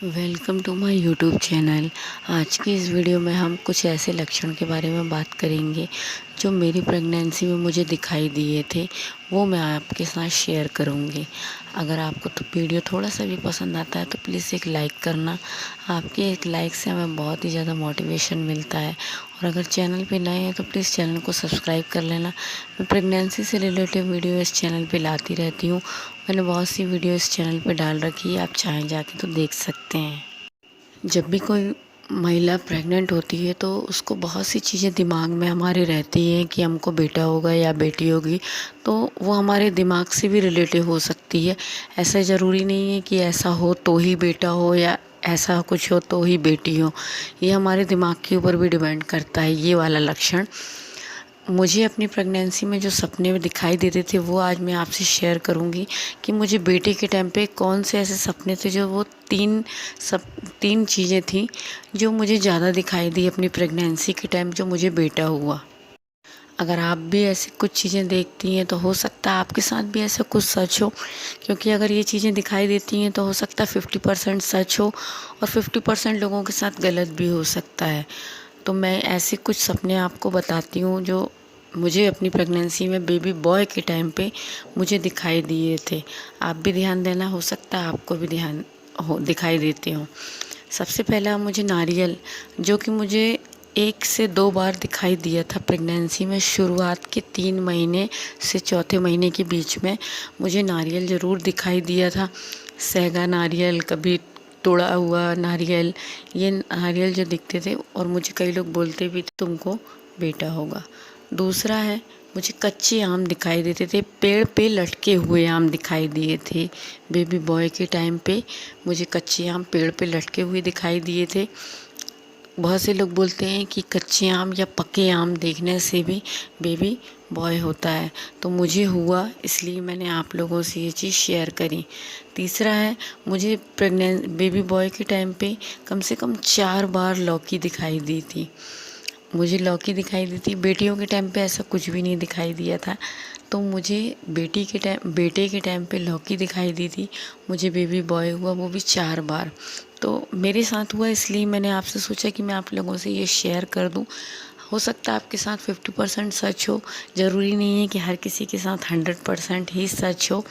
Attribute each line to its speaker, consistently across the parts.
Speaker 1: Welcome to my YouTube channel. आज की इस वीडियो में हम कुछ ऐसे लक्षण के बारे में बात करेंगे जो मेरी प्रेगनेंसी में मुझे दिखाई दिए थे, वो मैं आपके साथ शेयर करूंगी। अगर आपको तो वीडियो थोड़ा सा भी पसंद आता है तो प्लीज़ एक लाइक करना। आपके एक लाइक से हमें बहुत ही ज़्यादा मोटिवेशन मिलता है। और अगर चैनल पे नए हैं तो प्लीज़ चैनल को सब्सक्राइब कर लेना। मैं प्रेगनेंसी से रिलेटेड वीडियो इस चैनल पे लाती रहती हूँ। मैंने बहुत सी वीडियो इस चैनल पे डाल रखी है, आप चाहें जाके तो देख सकते हैं। जब भी कोई महिला प्रेग्नेंट होती है तो उसको बहुत सी चीज़ें दिमाग में हमारे रहती हैं कि हमको बेटा होगा या बेटी होगी, तो वो हमारे दिमाग से भी रिलेटेड हो सकती है। ऐसा ज़रूरी नहीं है कि ऐसा हो तो ही बेटा हो या ऐसा कुछ हो तो ही बेटी हो। ये हमारे दिमाग के ऊपर भी डिपेंड करता है ये वाला लक्षण। मुझे अपनी प्रेगनेंसी में जो सपने में दिखाई देते थे वो आज मैं आपसे शेयर करूंगी कि मुझे बेटे के टाइम पे कौन से ऐसे सपने थे, जो वो तीन चीज़ें थी जो मुझे ज़्यादा दिखाई दी अपनी प्रेगनेंसी के टाइम जो मुझे बेटा हुआ। अगर आप भी ऐसी कुछ चीज़ें देखती हैं तो हो सकता है आपके साथ भी ऐसा कुछ सच हो, क्योंकि अगर ये चीज़ें दिखाई देती हैं तो हो सकता है 50% सच हो और 50% लोगों के साथ गलत भी हो सकता है। तो मैं ऐसे कुछ सपने आपको बताती हूँ जो मुझे अपनी प्रेगनेंसी में बेबी बॉय के टाइम पे मुझे दिखाई दिए थे। आप भी ध्यान देना, हो सकता है आपको भी दिखाई देते हो। सबसे पहला मुझे नारियल, जो कि मुझे 1 से 2 बार दिखाई दिया था प्रेगनेंसी में। शुरुआत के 3 महीने से चौथे महीने के बीच में मुझे नारियल ज़रूर दिखाई दिया था। सेगा नारियल, कभी तोड़ा हुआ नारियल, ये नारियल जो दिखते थे और मुझे कई लोग बोलते भी थे तुमको बेटा होगा। दूसरा है, मुझे कच्चे आम दिखाई देते थे, पेड़ पे लटके हुए आम दिखाई दिए थे। बेबी बॉय के टाइम पे मुझे कच्चे आम पेड़ पे लटके हुए दिखाई दिए थे। बहुत से लोग बोलते हैं कि कच्चे आम या पके आम देखने से भी बेबी बॉय होता है, तो मुझे हुआ, इसलिए मैंने आप लोगों से ये चीज़ शेयर करी। तीसरा है, मुझे प्रेग्नेंट बेबी बॉय के टाइम पे कम से कम 4 बार लौकी दिखाई दी थी। मुझे लौकी दिखाई दी थी। बेटियों के टाइम पे ऐसा कुछ भी नहीं दिखाई दिया था, तो मुझे बेटे के टाइम पे लौकी दिखाई दी थी। मुझे बेबी बॉय हुआ, वो भी 4 बार। तो मेरे साथ हुआ, इसलिए मैंने आपसे सोचा कि मैं आप लोगों से ये शेयर कर दूं। हो सकता है आपके साथ 50% सच हो, ज़रूरी नहीं है कि हर किसी के साथ 100% ही सच हो।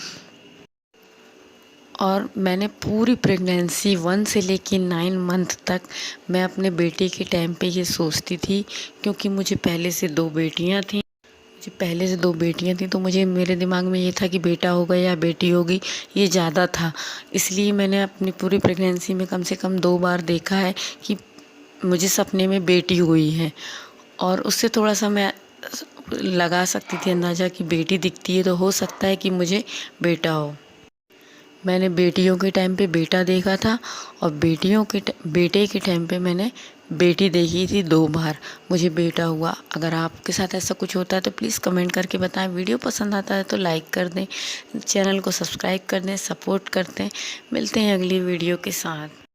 Speaker 1: और मैंने पूरी प्रेगनेंसी 1 से लेके 9 मंथ तक मैं अपने बेटे के टाइम पे ये सोचती थी, क्योंकि मुझे पहले से 2 बेटियां थीं। तो मुझे मेरे दिमाग में ये था कि बेटा होगा या बेटी होगी, ये ज़्यादा था। इसलिए मैंने अपनी पूरी प्रेगनेंसी में कम से कम 2 बार देखा है कि मुझे सपने में बेटी हुई है। और उससे थोड़ा सा मैं लगा सकती थी अंदाज़ा कि बेटी दिखती है तो हो सकता है कि मुझे बेटा हो। मैंने बेटियों के टाइम पे बेटा देखा था और बेटे के टाइम पे मैंने बेटी देखी थी 2 बार। मुझे बेटा हुआ। अगर आपके साथ ऐसा कुछ होता है तो प्लीज़ कमेंट करके बताएं। वीडियो पसंद आता है तो लाइक कर दें, चैनल को सब्सक्राइब कर दें, सपोर्ट करते हैं। मिलते हैं अगली वीडियो के साथ।